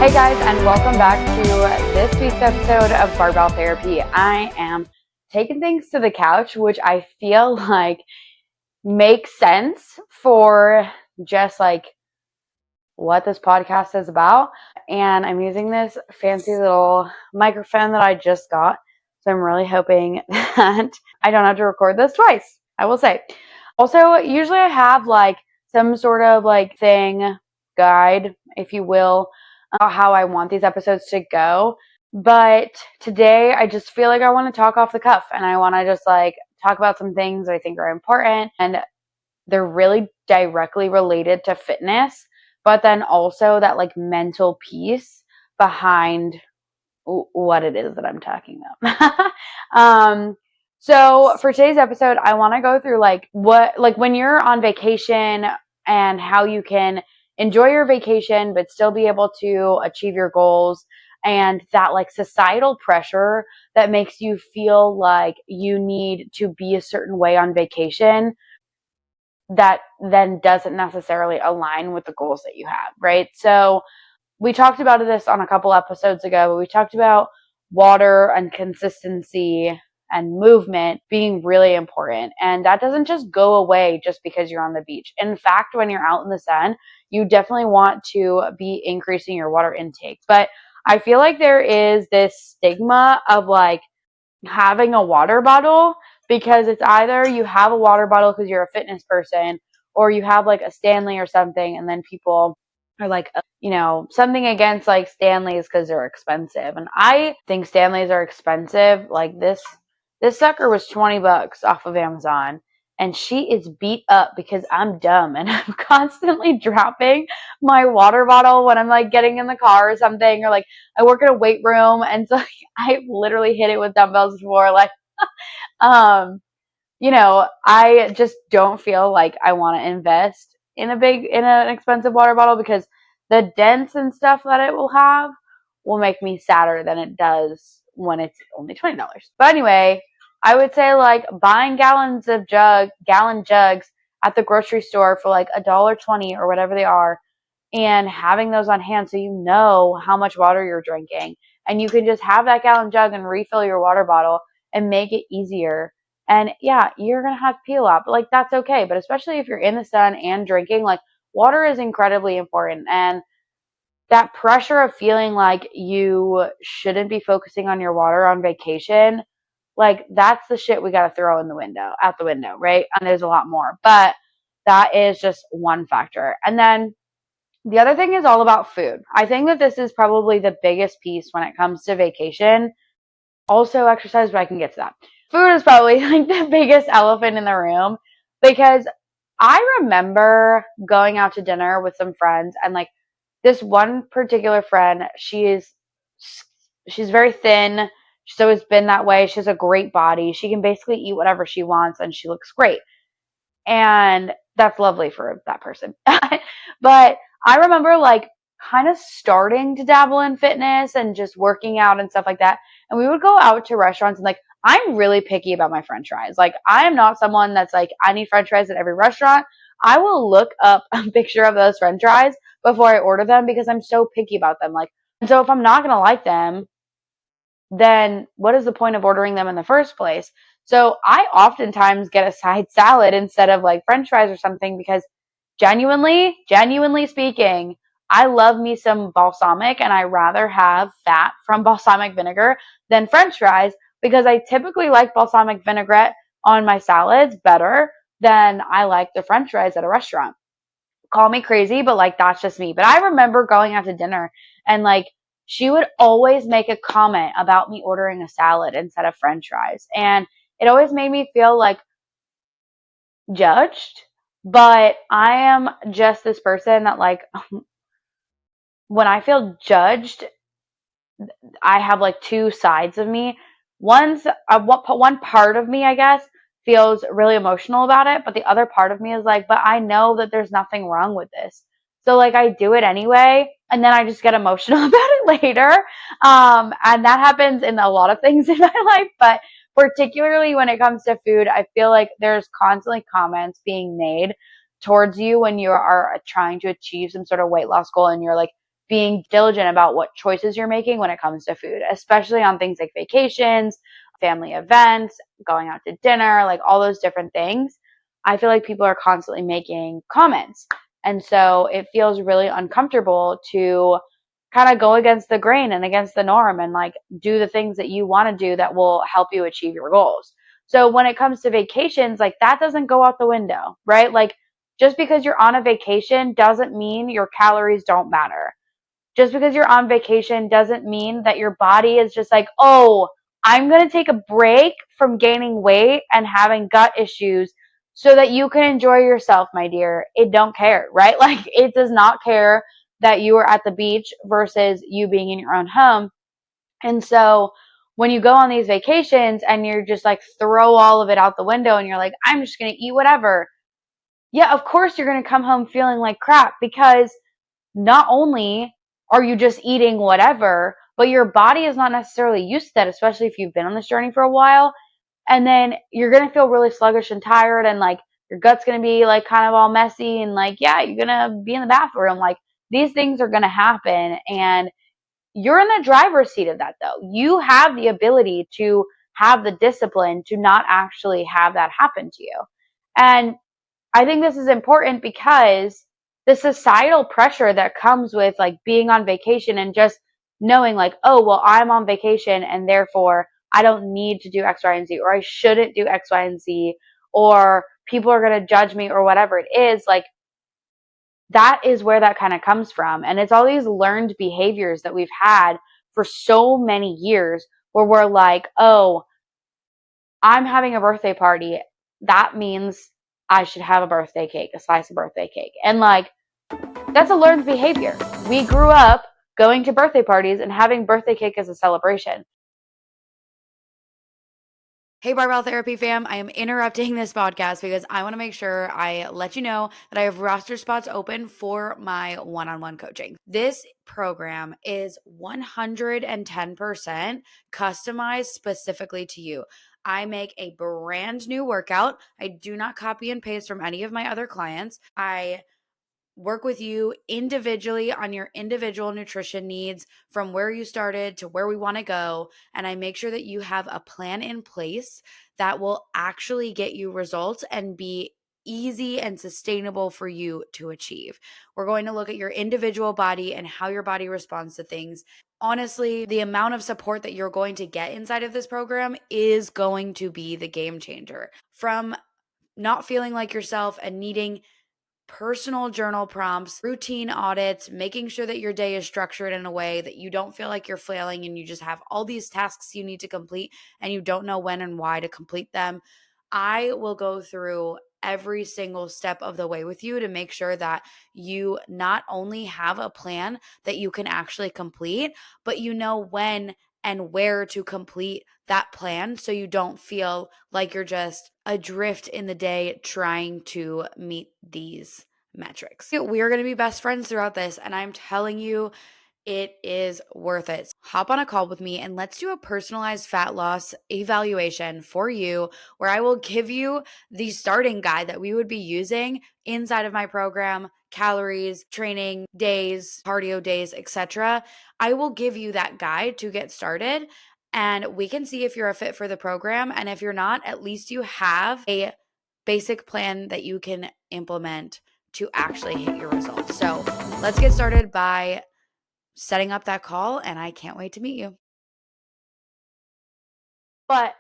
Hey guys, and welcome back to this week's episode of Barbell Therapy. I am taking things to the couch, which I feel like makes sense for just like what this podcast is about. And I'm using this fancy little microphone that I just got. So I'm really hoping that I don't have to record this twice, I will say. Also, usually I have like some sort of like thing, guide, if you will, about how I want these episodes to go. But today I just feel like I want to talk off the cuff and I want to just like talk about some things that I think are important and they're really directly related to fitness, but then also that like mental piece behind what it is that I'm talking about. So for today's episode, I want to go through like when you're on vacation and how you can enjoy your vacation, but still be able to achieve your goals, and that like societal pressure that makes you feel like you need to be a certain way on vacation that then doesn't necessarily align with the goals that you have, right? So we talked about this on a couple episodes ago, but we talked about water and consistency and movement being really important. And that doesn't just go away just because you're on the beach. In fact, when you're out in the sun, you definitely want to be increasing your water intake. But I feel like there is this stigma of like having a water bottle, because it's either you have a water bottle because you're a fitness person or you have like a Stanley or something, and then people are like, something against like Stanleys because they're expensive. And I think Stanleys are expensive. Like this sucker was $20 off of Amazon, and she is beat up because I'm dumb and I'm constantly dropping my water bottle when I'm like getting in the car or something, or like I work at a weight room, and so like, I've literally hit it with dumbbells before. Like, I just don't feel like I want to invest in an expensive water bottle, because the dents and stuff that it will have will make me sadder than it does when it's only $20. But anyway, I would say like buying gallon jugs at the grocery store for like $1.20 or whatever they are, and having those on hand so you know how much water you're drinking, and you can just have that gallon jug and refill your water bottle and make it easier. And yeah, you're going to have to pee a lot, but like that's okay. But especially if you're in the sun and drinking, like water is incredibly important. And that pressure of feeling like you shouldn't be focusing on your water on vacation, like that's the shit we got to throw out the window, right? And there's a lot more, but that is just one factor. And then the other thing is all about food. I think that this is probably the biggest piece when it comes to vacation. Also exercise, but I can get to that. Food is probably like the biggest elephant in the room, because I remember going out to dinner with some friends, and like this one particular friend, she's very thin. She's always been that way. She has a great body. She can basically eat whatever she wants and she looks great. And that's lovely for that person. But I remember like kind of starting to dabble in fitness and just working out and stuff like that. And we would go out to restaurants, and like I'm really picky about my french fries. Like I am not someone that's like, I need french fries at every restaurant. I will look up a picture of those french fries before I order them, because I'm so picky about them. Like, and so if I'm not going to like them, then what is the point of ordering them in the first place? So I oftentimes get a side salad instead of like french fries or something, because genuinely speaking, I love me some balsamic, and I rather have fat from balsamic vinegar than french fries, because I typically like balsamic vinaigrette on my salads better than I like the french fries at a restaurant. Call me crazy, but like that's just me. But I remember going out to dinner, and like she would always make a comment about me ordering a salad instead of french fries. And it always made me feel like judged. But I am just this person that like when I feel judged, I have like two sides of me. One part of me, I guess, feels really emotional about it, but the other part of me is like, but I know that there's nothing wrong with this. So like I do it anyway, and then I just get emotional about it later. And that happens in a lot of things in my life, but particularly when it comes to food, I feel like there's constantly comments being made towards you when you are trying to achieve some sort of weight loss goal, and you're like being diligent about what choices you're making when it comes to food, especially on things like vacations, family events, going out to dinner, like all those different things. I feel like people are constantly making comments. And so it feels really uncomfortable to kind of go against the grain and against the norm and like do the things that you want to do that will help you achieve your goals. So when it comes to vacations, like that doesn't go out the window, right? Like just because you're on a vacation doesn't mean your calories don't matter. Just because you're on vacation doesn't mean that your body is just like, oh, I'm going to take a break from gaining weight and having gut issues so that you can enjoy yourself, my dear. It don't care, right? Like it does not care that you are at the beach versus you being in your own home. And so when you go on these vacations and you're just like throw all of it out the window and you're like, I'm just going to eat whatever. Yeah, of course you're going to come home feeling like crap because not only are you just eating whatever, but your body is not necessarily used to that, especially if you've been on this journey for a while. And then you're going to feel really sluggish and tired and like your gut's going to be like kind of all messy and like, yeah, you're going to be in the bathroom. Like these things are going to happen. And you're in the driver's seat of that though. You have the ability to have the discipline to not actually have that happen to you. And I think this is important because the societal pressure that comes with like being on vacation and just knowing like, oh, well, I'm on vacation and therefore I don't need to do X, Y, and Z, or I shouldn't do X, Y, and Z, or people are going to judge me or whatever it is. Like that is where that kind of comes from. And it's all these learned behaviors that we've had for so many years where we're like, oh, I'm having a birthday party. That means I should have a birthday cake, a slice of birthday cake. And like, that's a learned behavior. We grew up going to birthday parties and having birthday cake as a celebration. Hey, Barbell Therapy fam, I am interrupting this podcast because I want to make sure I let you know that I have roster spots open for my one on one coaching. This program is 110% customized specifically to you. I make a brand new workout. I do not copy and paste from any of my other clients. I work with you individually on your individual nutrition needs from where you started to where we want to go. And I make sure that you have a plan in place that will actually get you results and be easy and sustainable for you to achieve. We're going to look at your individual body and how your body responds to things. Honestly, the amount of support that you're going to get inside of this program is going to be the game changer. From not feeling like yourself and needing personal journal prompts, routine audits, making sure that your day is structured in a way that you don't feel like you're flailing and you just have all these tasks you need to complete and you don't know when and why to complete them. I will go through every single step of the way with you to make sure that you not only have a plan that you can actually complete, but you know when and where to complete that plan so you don't feel like you're just adrift in the day trying to meet these metrics. We are going to be best friends throughout this, and I'm telling you, it is worth it. Hop on a call with me and let's do a personalized fat loss evaluation for you where I will give you the starting guide that we would be using inside of my program, calories, training days, cardio days, etc. I will give you that guide to get started and we can see if you're a fit for the program, and if you're not, at least you have a basic plan that you can implement to actually hit your results. So, let's get started by setting up that call, and I can't wait to meet you. But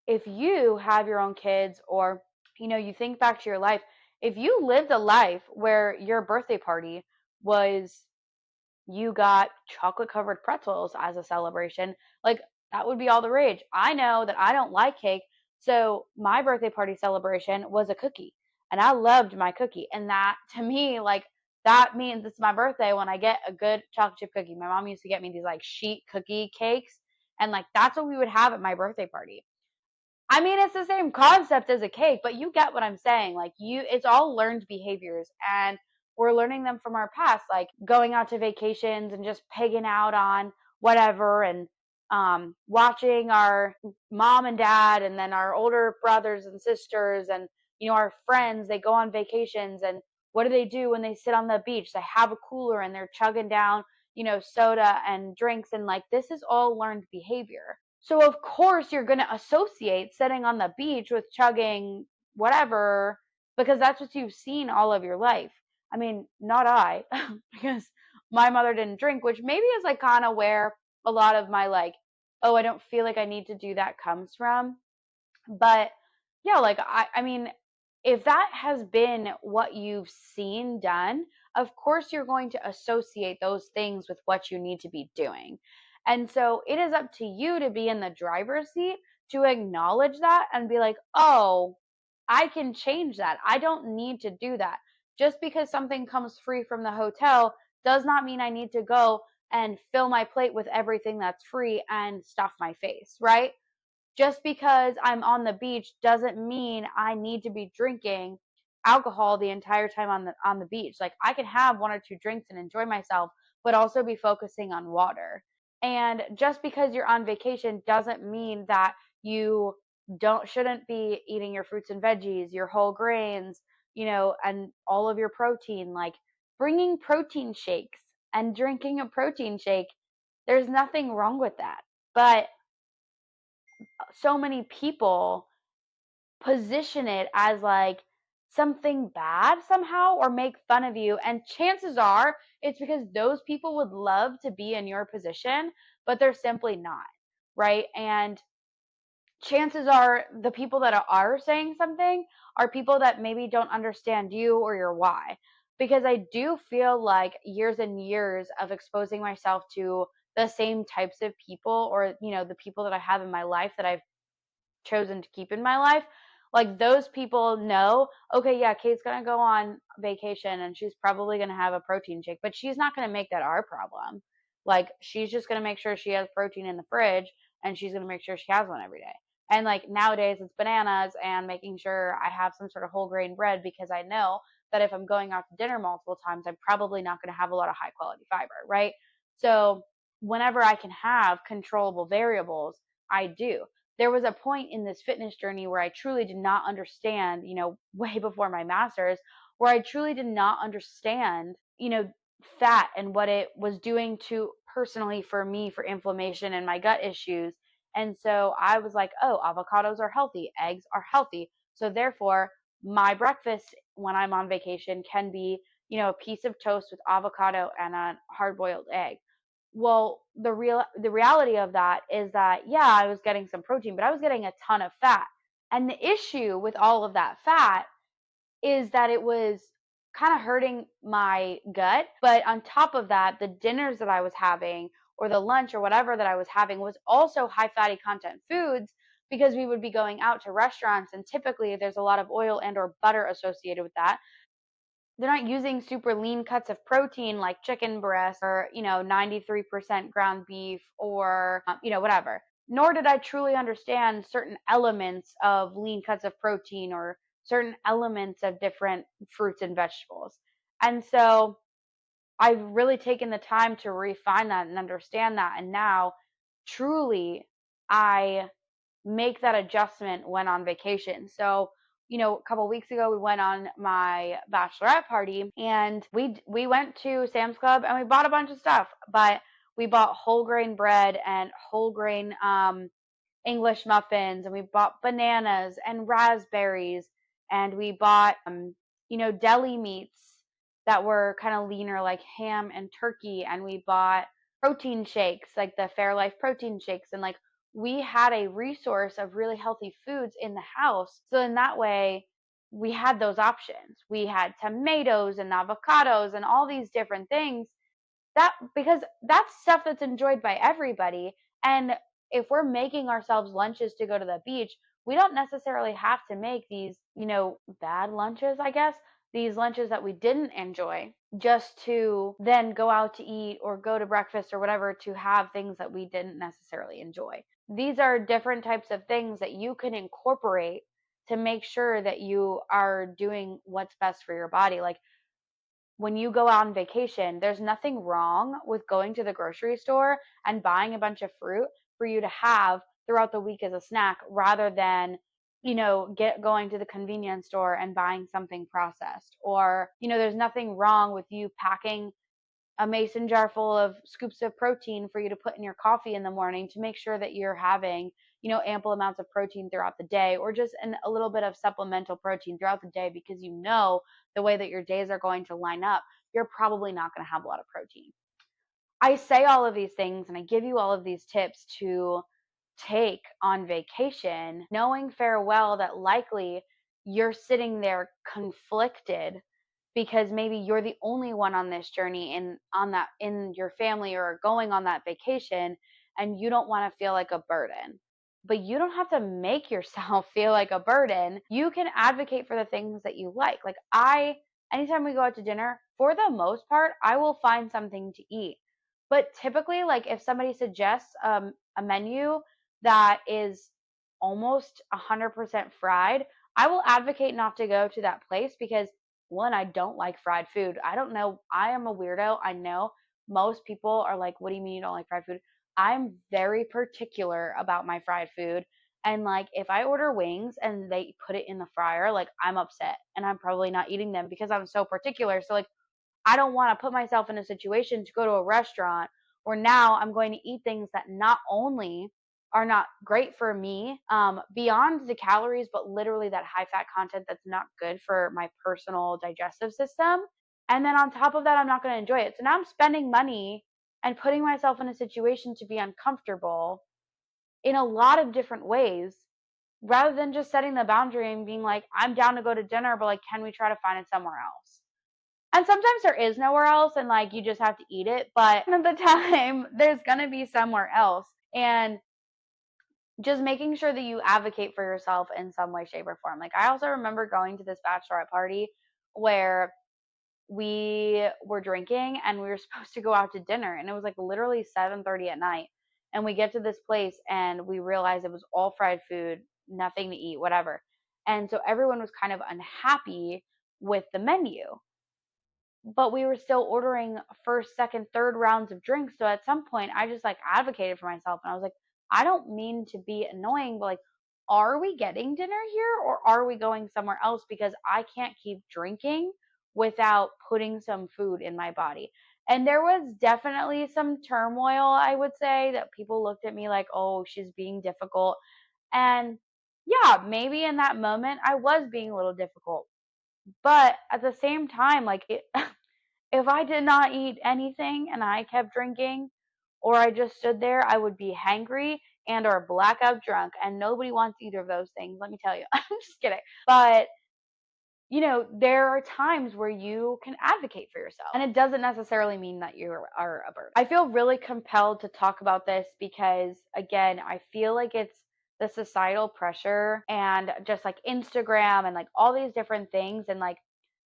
if you have your own kids or, you think back to your life, if you lived a life where your birthday party was you got chocolate covered pretzels as a celebration, like that would be all the rage. I know that I don't like cake, so my birthday party celebration was a cookie, and I loved my cookie. And that to me, like that means it's my birthday when I get a good chocolate chip cookie. My mom used to get me these like sheet cookie cakes, and like that's what we would have at my birthday party. I mean, it's the same concept as a cake, but you get what I'm saying. Like it's all learned behaviors and we're learning them from our past, like going out to vacations and just pigging out on whatever and watching our mom and dad and then our older brothers and sisters and our friends, they go on vacations and what do they do when they sit on the beach? They have a cooler and they're chugging down, soda and drinks. And like, this is all learned behavior. So of course you're going to associate sitting on the beach with chugging whatever, because that's what you've seen all of your life. I mean, not I, because my mother didn't drink, which maybe is like kind of where a lot of my like, oh, I don't feel like I need to do that comes from. But yeah, like I mean, if that has been what you've seen done, of course you're going to associate those things with what you need to be doing. And so it is up to you to be in the driver's seat to acknowledge that and be like, oh, I can change that. I don't need to do that. Just because something comes free from the hotel does not mean I need to go and fill my plate with everything that's free and stuff my face, right? Just because I'm on the beach doesn't mean I need to be drinking alcohol the entire time on the beach. Like I can have one or two drinks and enjoy myself, but also be focusing on water. And just because you're on vacation doesn't mean that you don't shouldn't be eating your fruits and veggies, your whole grains, and all of your protein. Like bringing protein shakes and drinking a protein shake, there's nothing wrong with that. But so many people position it as like something bad somehow or make fun of you. And chances are it's because those people would love to be in your position, but they're simply not. Right. And chances are the people that are saying something are people that maybe don't understand you or your why. Because I do feel like years and years of exposing myself to the same types of people, or, the people that I have in my life that I've chosen to keep in my life, like those people know, okay, yeah, Kate's gonna go on vacation and she's probably gonna have a protein shake, but she's not gonna make that our problem. Like she's just gonna make sure she has protein in the fridge and she's gonna make sure she has one every day. And like nowadays it's bananas and making sure I have some sort of whole grain bread, because I know that if I'm going out to dinner multiple times, I'm probably not gonna have a lot of high quality fiber, right? So whenever I can have controllable variables, I do. There was a point in this fitness journey where I truly did not understand, way before my master's, where I truly did not understand, fat and what it was doing to personally for me for inflammation and my gut issues. And so I was like, oh, avocados are healthy, eggs are healthy. So therefore, my breakfast when I'm on vacation can be, a piece of toast with avocado and a hard boiled egg. Well, the reality of that is that yeah, I was getting some protein, but I was getting a ton of fat. And the issue with all of that fat is that it was kind of hurting my gut. But on top of that, the dinners that I was having or the lunch or whatever that I was having was also high fatty content foods, because we would be going out to restaurants and typically there's a lot of oil and or butter associated with that. They're not using super lean cuts of protein like chicken breast or, 93% ground beef or, whatever. Nor did I truly understand certain elements of lean cuts of protein or certain elements of different fruits and vegetables. And so I've really taken the time to refine that and understand that. And now truly I make that adjustment when on vacation. So, a couple of weeks ago we went on my bachelorette party and we went to Sam's Club and we bought a bunch of stuff, but we bought whole grain bread and whole grain English muffins, and we bought bananas and raspberries, and we bought deli meats that were kind of leaner like ham and turkey, and we bought protein shakes like the Fairlife protein shakes, and like we had a resource of really healthy foods in the house. So in that way, we had those options. We had tomatoes and avocados and all these different things, that because that's stuff that's enjoyed by everybody. And if we're making ourselves lunches to go to the beach, we don't necessarily have to make these, bad lunches, I guess, these lunches that we didn't enjoy, just to then go out to eat or go to breakfast or whatever to have things that we didn't necessarily enjoy. These are different types of things that you can incorporate to make sure that you are doing what's best for your body. Like when you go on vacation, there's nothing wrong with going to the grocery store and buying a bunch of fruit for you to have throughout the week as a snack, rather than going to the convenience store and buying something processed. Or, there's nothing wrong with you packing a mason jar full of scoops of protein for you to put in your coffee in the morning to make sure that you're having, ample amounts of protein throughout the day, or just a little bit of supplemental protein throughout the day, because the way that your days are going to line up, you're probably not going to have a lot of protein. I say all of these things and I give you all of these tips to take on vacation, knowing farewell that likely you're sitting there conflicted because maybe you're the only one on this journey in your family or going on that vacation, and you don't want to feel like a burden. But you don't have to make yourself feel like a burden. You can advocate for the things that you like. Like anytime we go out to dinner, for the most part, I will find something to eat. But typically, like if somebody suggests a menu that is almost 100% fried, I will advocate not to go to that place because, one, I don't like fried food. I don't know. I am a weirdo. I know most people are like, what do you mean you don't like fried food? I'm very particular about my fried food. And like, if I order wings and they put it in the fryer, like, I'm upset and I'm probably not eating them because I'm so particular. So, like, I don't want to put myself in a situation to go to a restaurant where now I'm going to eat things that not only are not great for me, beyond the calories, but literally that high fat content that's not good for my personal digestive system. And then on top of that, I'm not going to enjoy it. So now I'm spending money and putting myself in a situation to be uncomfortable in a lot of different ways, rather than just setting the boundary and being like, I'm down to go to dinner, but like, can we try to find it somewhere else? And sometimes there is nowhere else and like you just have to eat it, but at the time there's going to be somewhere else. And just making sure that you advocate for yourself in some way, shape, or form. Like, I also remember going to this bachelorette party where we were drinking and we were supposed to go out to dinner, and it was like literally 7:30 at night. And we get to this place and we realized it was all fried food, nothing to eat, whatever. And so everyone was kind of unhappy with the menu, but we were still ordering first, second, third rounds of drinks. So at some point, I just like advocated for myself and I was like, I don't mean to be annoying, but like, are we getting dinner here or are we going somewhere else? Because I can't keep drinking without putting some food in my body. And there was definitely some turmoil, I would say, that people looked at me like, oh, she's being difficult. And yeah, maybe in that moment I was being a little difficult. But at the same time, like, if I did not eat anything and I kept drinking, or I just stood there, I would be hangry and or blackout drunk, and nobody wants either of those things, let me tell you. I'm just kidding. But there are times where you can advocate for yourself, and it doesn't necessarily mean that you are a burden. I feel really compelled to talk about this because, again, I feel like it's the societal pressure and just like Instagram and like all these different things, and like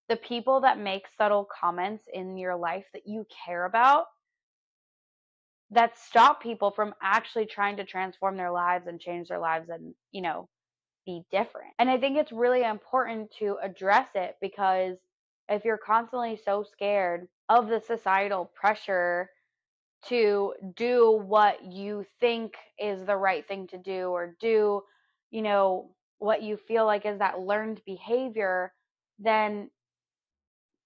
the people that make subtle comments in your life that you care about, that stop people from actually trying to transform their lives and change their lives and, be different. And I think it's really important to address it, because if you're constantly so scared of the societal pressure to do what you think is the right thing to do, or do, what you feel like is that learned behavior, then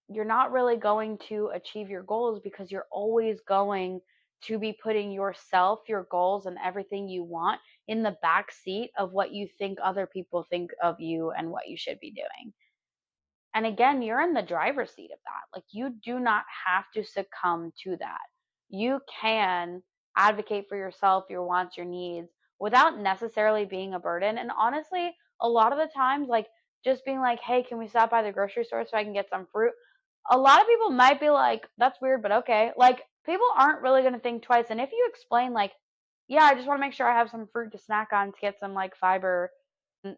you're not really going to achieve your goals, because you're always going to be putting yourself, your goals, and everything you want in the back seat of what you think other people think of you and what you should be doing. And again, you're in the driver's seat of that. Like, you do not have to succumb to that. You can advocate for yourself, your wants, your needs, without necessarily being a burden. And honestly, a lot of the times, like, just being like, hey, can we stop by the grocery store so I can get some fruit? A lot of people might be like, that's weird, but okay. Like, people aren't really going to think twice. And if you explain, like, yeah, I just want to make sure I have some fruit to snack on to get some like fiber,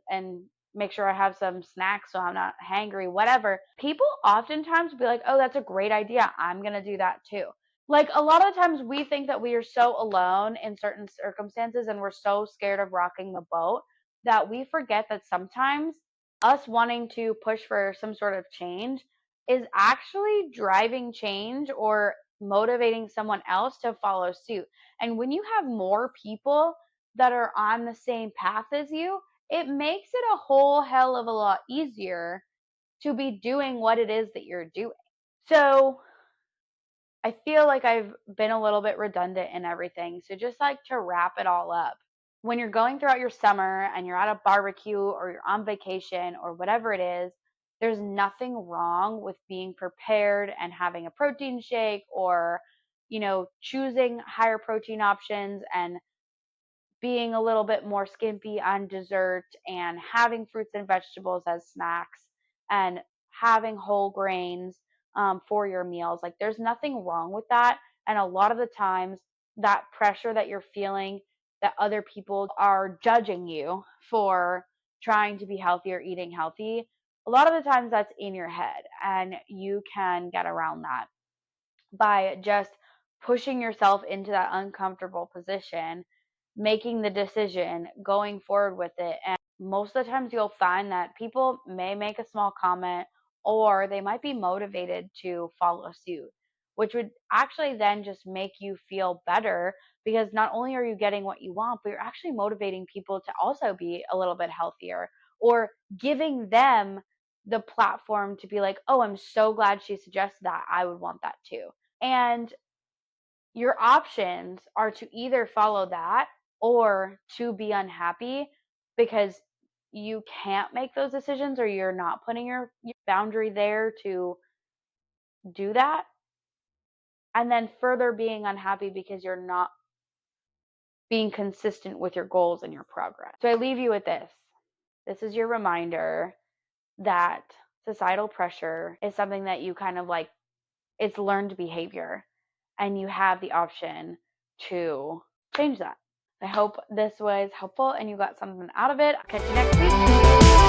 and make sure I have some snacks so I'm not hangry, whatever. People oftentimes will be like, oh, that's a great idea. I'm going to do that too. Like, a lot of the times we think that we are so alone in certain circumstances and we're so scared of rocking the boat that we forget that sometimes us wanting to push for some sort of change is actually driving change or motivating someone else to follow suit. And when you have more people that are on the same path as you, it makes it a whole hell of a lot easier to be doing what it is that you're doing. So I feel like I've been a little bit redundant in everything. So just like to wrap it all up, when you're going throughout your summer and you're at a barbecue or you're on vacation or whatever it is, there's nothing wrong with being prepared and having a protein shake or, choosing higher protein options and being a little bit more skimpy on dessert and having fruits and vegetables as snacks and having whole grains for your meals. Like, there's nothing wrong with that. And a lot of the times, that pressure that you're feeling that other people are judging you for trying to be healthy or eating healthy, a lot of the times that's in your head, and you can get around that by just pushing yourself into that uncomfortable position, making the decision, going forward with it. And most of the times you'll find that people may make a small comment or they might be motivated to follow suit, which would actually then just make you feel better because not only are you getting what you want, but you're actually motivating people to also be a little bit healthier or giving them the platform to be like, oh, I'm so glad she suggested that. I would want that too. And your options are to either follow that or to be unhappy because you can't make those decisions or you're not putting your boundary there to do that. And then further being unhappy because you're not being consistent with your goals and your progress. So I leave you with this. This is your reminder that societal pressure is something that you kind of like, it's learned behavior, and you have the option to change that. I hope this was helpful and you got something out of it. I'll catch you next week.